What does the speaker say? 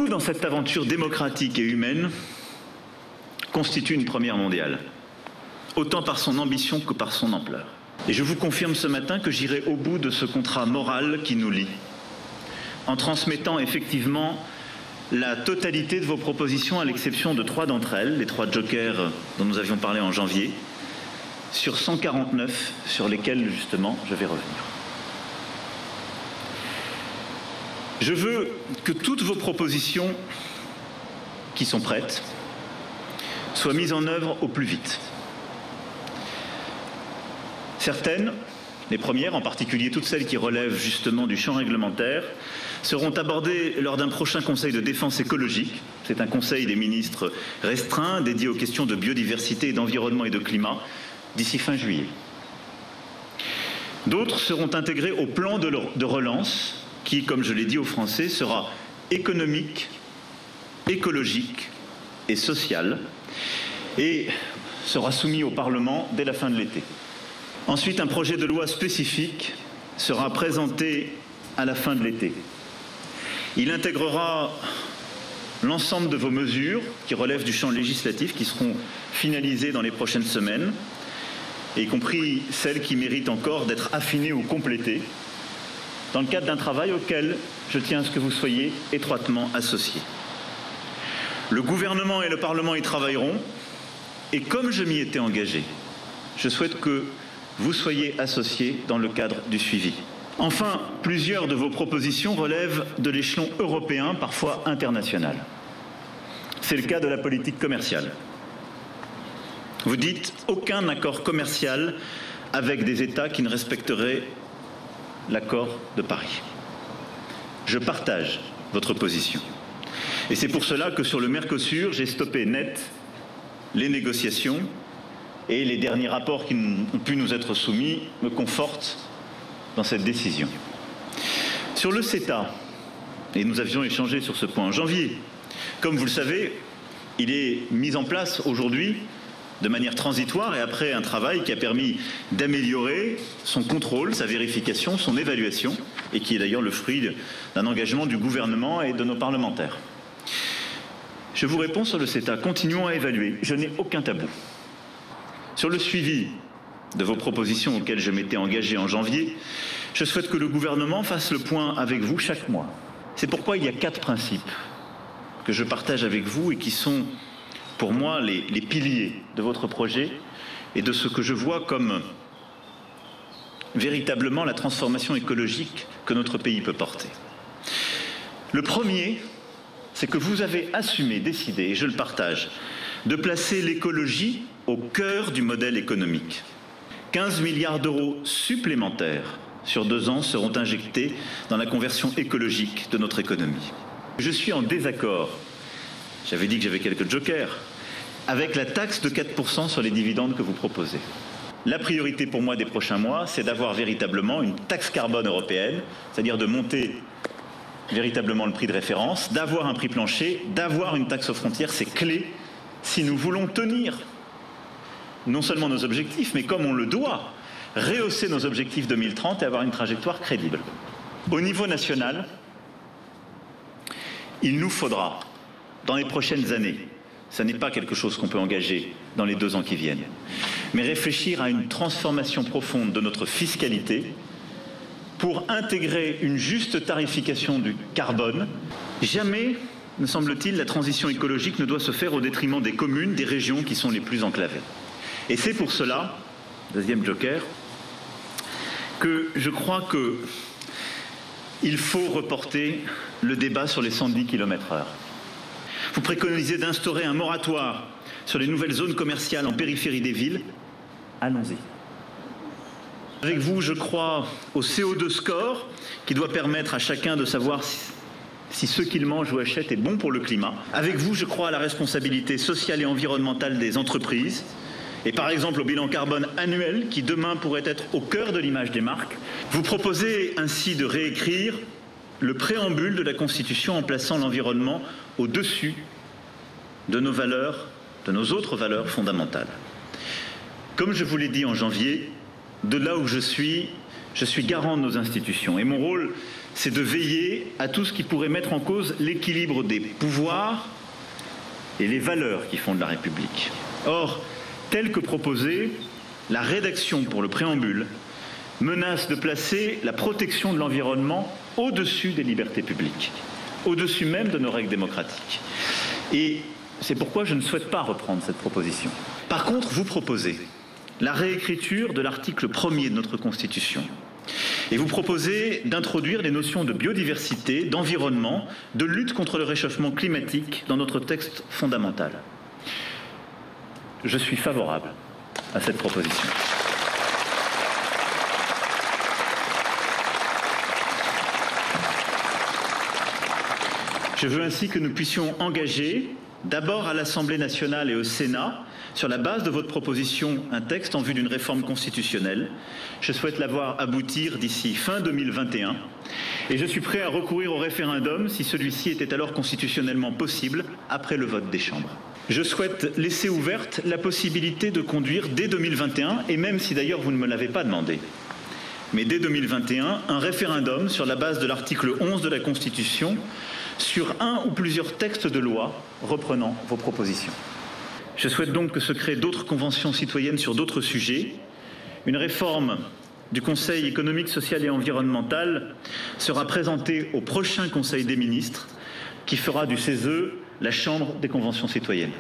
tout dans cette aventure démocratique et humaine constitue une première mondiale, autant par son ambition que par son ampleur. Et je vous confirme ce matin que j'irai au bout de ce contrat moral qui nous lie, en transmettant effectivement la totalité de vos propositions, à l'exception de 3 d'entre elles, les 3 jokers dont nous avions parlé en janvier, sur 149 sur lesquels justement je vais revenir. Je veux que toutes vos propositions qui sont prêtes soient mises en œuvre au plus vite. Certaines, les premières, en particulier toutes celles qui relèvent justement du champ réglementaire, seront abordées lors d'un prochain Conseil de défense écologique. C'est un Conseil des ministres restreint, dédié aux questions de biodiversité, d'environnement et de climat, d'ici fin juillet. D'autres seront intégrées au plan de relance, qui, comme je l'ai dit aux Français, sera économique, écologique et social, et sera soumis au Parlement dès la fin de l'été. Ensuite, un projet de loi spécifique sera présenté à la fin de l'été. Il intégrera l'ensemble de vos mesures qui relèvent du champ législatif, qui seront finalisées dans les prochaines semaines, y compris celles qui méritent encore d'être affinées ou complétées, dans le cadre d'un travail auquel je tiens à ce que vous soyez étroitement associés. Le gouvernement et le Parlement y travailleront, et comme je m'y étais engagé, je souhaite que vous soyez associés dans le cadre du suivi. Enfin, plusieurs de vos propositions relèvent de l'échelon européen, parfois international. C'est le cas de la politique commerciale. Vous dites aucun accord commercial avec des États qui ne respecteraient l'accord de Paris. Je partage votre position. Et c'est pour cela que sur le Mercosur, j'ai stoppé net les négociations et les derniers rapports qui ont pu nous être soumis me confortent dans cette décision. Sur le CETA, et nous avions échangé sur ce point en janvier, comme vous le savez, il est mis en place aujourd'hui de manière transitoire et après un travail qui a permis d'améliorer son contrôle, sa vérification, son évaluation, et qui est d'ailleurs le fruit d'un engagement du gouvernement et de nos parlementaires. Je vous réponds sur le CETA, continuons à évaluer, je n'ai aucun tabou. Sur le suivi de vos propositions auxquelles je m'étais engagé en janvier, je souhaite que le gouvernement fasse le point avec vous chaque mois. C'est pourquoi il y a 4 principes que je partage avec vous et qui sont pour moi les piliers de votre projet et de ce que je vois comme véritablement la transformation écologique que notre pays peut porter. Le premier, c'est que vous avez assumé, décidé, et je le partage, de placer l'écologie au cœur du modèle économique. 15 milliards d'euros supplémentaires sur 2 ans seront injectés dans la conversion écologique de notre économie. Je suis en désaccord, j'avais dit que j'avais quelques jokers, avec la taxe de 4% sur les dividendes que vous proposez. La priorité pour moi des prochains mois, c'est d'avoir véritablement une taxe carbone européenne, c'est-à-dire de monter véritablement le prix de référence, d'avoir un prix plancher, d'avoir une taxe aux frontières, c'est clé si nous voulons tenir non seulement nos objectifs, mais comme on le doit, rehausser nos objectifs 2030 et avoir une trajectoire crédible. Au niveau national, il nous faudra, dans les prochaines années, ce n'est pas quelque chose qu'on peut engager dans les 2 ans qui viennent, mais réfléchir à une transformation profonde de notre fiscalité pour intégrer une juste tarification du carbone. Jamais, me semble-t-il, la transition écologique ne doit se faire au détriment des communes, des régions qui sont les plus enclavées. Et c'est pour cela, deuxième joker, que je crois qu'il faut reporter le débat sur les 110 km/h. Vous préconisez d'instaurer un moratoire sur les nouvelles zones commerciales en périphérie des villes. Allons-y. Avec vous, je crois au CO2 score, qui doit permettre à chacun de savoir si ce qu'il mange ou achète est bon pour le climat. Avec vous, je crois à la responsabilité sociale et environnementale des entreprises, et par exemple au bilan carbone annuel qui demain pourrait être au cœur de l'image des marques. Vous proposez ainsi de réécrire le préambule de la Constitution en plaçant l'environnement au-dessus de nos valeurs, de nos autres valeurs fondamentales. Comme je vous l'ai dit en janvier, de là où je suis garant de nos institutions. Et mon rôle, c'est de veiller à tout ce qui pourrait mettre en cause l'équilibre des pouvoirs et les valeurs qui fondent la République. Or, telle que proposée, la rédaction pour le préambule menace de placer la protection de l'environnement au-dessus des libertés publiques, au-dessus même de nos règles démocratiques. Et c'est pourquoi je ne souhaite pas reprendre cette proposition. Par contre, vous proposez la réécriture de l'article 1er de notre Constitution. Et vous proposez d'introduire les notions de biodiversité, d'environnement, de lutte contre le réchauffement climatique dans notre texte fondamental. Je suis favorable à cette proposition. Je veux ainsi que nous puissions engager, d'abord à l'Assemblée nationale et au Sénat, sur la base de votre proposition, un texte en vue d'une réforme constitutionnelle. Je souhaite la voir aboutir d'ici fin 2021 et je suis prêt à recourir au référendum si celui-ci était alors constitutionnellement possible après le vote des chambres. Je souhaite laisser ouverte la possibilité de conduire dès 2021, et même si d'ailleurs vous ne me l'avez pas demandé, mais dès 2021, un référendum sur la base de l'article 11 de la Constitution sur un ou plusieurs textes de loi reprenant vos propositions. Je souhaite donc que se créent d'autres conventions citoyennes sur d'autres sujets. Une réforme du Conseil économique, social et environnemental sera présentée au prochain Conseil des ministres qui fera du CESE la chambre des conventions citoyennes.